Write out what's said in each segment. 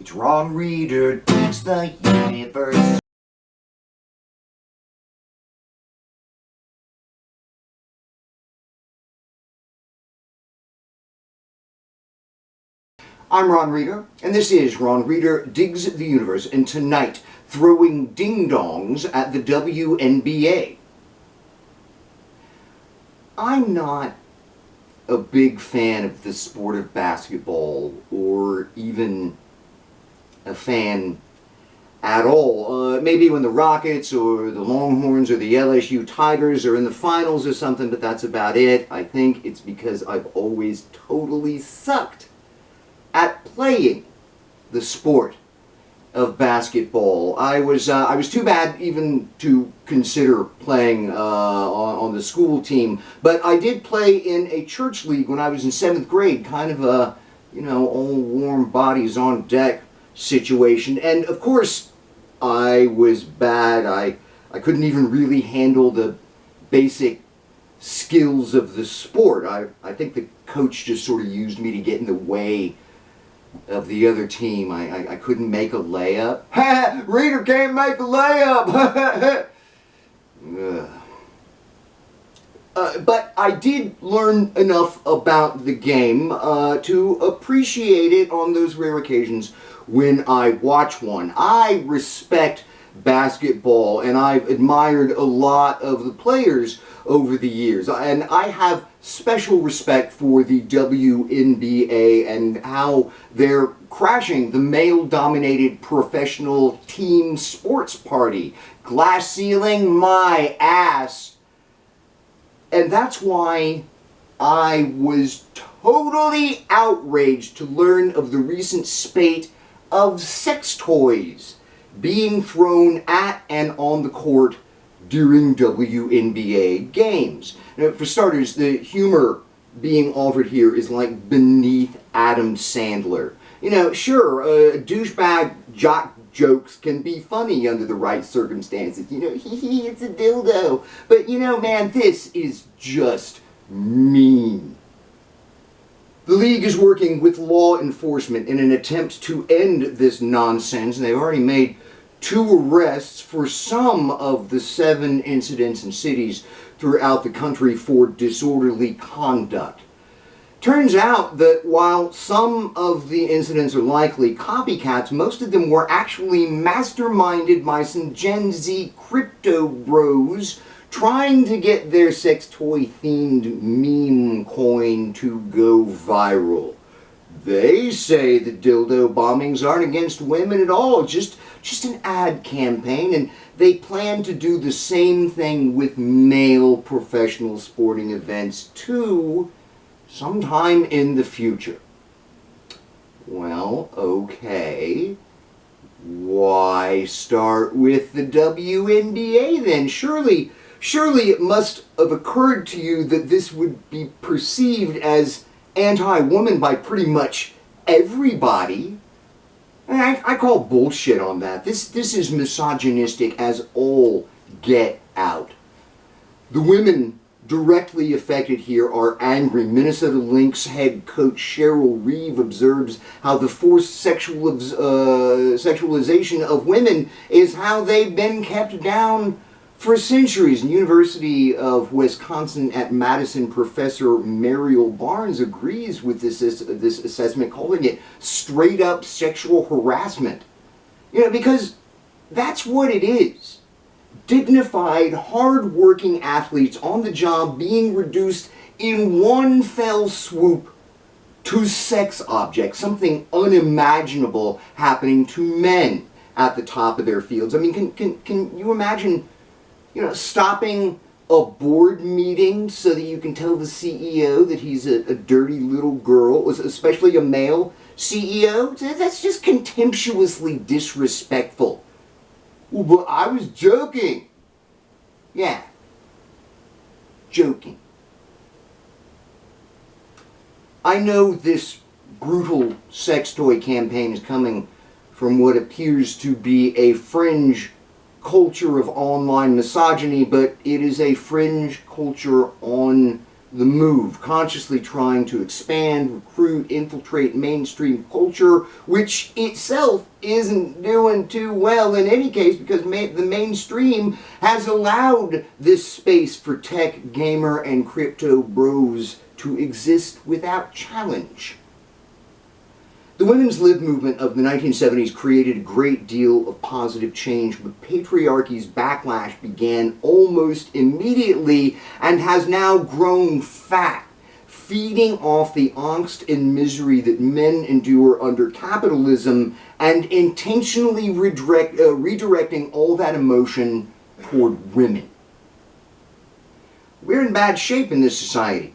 It's Ron Reader digs the universe. I'm Ron Reader, and this is Ron Reader Digs the Universe, and tonight, throwing ding-dongs at the WNBA. I'm not a big fan of the sport of basketball, or even a fan at all. Maybe when the Rockets or the Longhorns or the LSU Tigers are in the finals or something, but that's about it. I think it's because I've always totally sucked at playing the sport of basketball. I was too bad even to consider playing on the school team, but I did play in a church league when I was in 7th grade, kind of a, all warm bodies on deck situation. And of course, I was bad. I couldn't even really handle the basic skills of the sport. I think the coach just sort of used me to get in the way of the other team. I couldn't make a layup. Ha! Reader can't make a layup! But I did learn enough about the game to appreciate it on those rare occasions when I watch one. I respect basketball, and I've admired a lot of the players over the years, and I have special respect for the WNBA and how they're crashing the male-dominated professional team sports party. Glass ceiling, my ass. And that's why I was totally outraged to learn of the recent spate of sex toys being thrown at and on the court during WNBA games. Now, for starters, the humor being offered here is like beneath Adam Sandler. Sure, douchebag jock jokes can be funny under the right circumstances. It's a dildo. But, man, this is just mean. The league is working with law enforcement in an attempt to end this nonsense, and they've already made 2 arrests for some of the 7 incidents in cities throughout the country for disorderly conduct. Turns out that while some of the incidents are likely copycats, most of them were actually masterminded by some Gen Z crypto bros trying to get their sex toy themed meme coin to go viral. They say the dildo bombings aren't against women at all, just an ad campaign, and they plan to do the same thing with male professional sporting events too, sometime in the future. Well, okay. Why start with the WNBA then? Surely it must have occurred to you that this would be perceived as anti-woman by pretty much everybody. And I call bullshit on that. This is misogynistic as all get out. The women directly affected here are angry. Minnesota Lynx head coach Cheryl Reeve observes how the forced sexualization of women is how they've been kept down for centuries. And University of Wisconsin at Madison professor Mariel Barnes agrees with this assessment, calling it straight up sexual harassment. Because that's what it is. Dignified, hard-working athletes on the job being reduced in one fell swoop to sex objects, something unimaginable happening to men at the top of their fields. I mean, can you imagine stopping a board meeting so that you can tell the CEO that he's a dirty little girl, especially a male CEO? That's just contemptuously disrespectful. Well, but I was joking. Yeah. Joking. I know this brutal sex toy campaign is coming from what appears to be a fringe culture of online misogyny, but it is a fringe culture on the move, consciously trying to expand, recruit, infiltrate mainstream culture, which itself isn't doing too well in any case because the mainstream has allowed this space for tech, gamer, and crypto bros to exist without challenge. The women's lib movement of the 1970s created a great deal of positive change, but patriarchy's backlash began almost immediately and has now grown fat, feeding off the angst and misery that men endure under capitalism and intentionally redirecting all that emotion toward women. We're in bad shape in this society,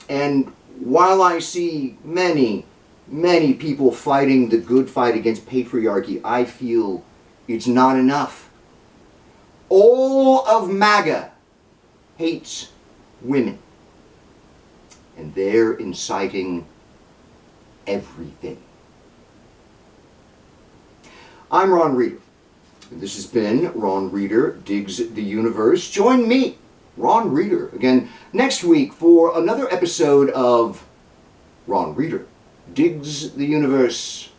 and while I see many people fighting the good fight against patriarchy, I feel it's not enough. All of MAGA hates women. And they're inciting everything. I'm Ron Reeder. This has been Ron Reeder Digs the Universe. Join me, Ron Reeder, again next week for another episode of Ron Reeder Digs the Universe.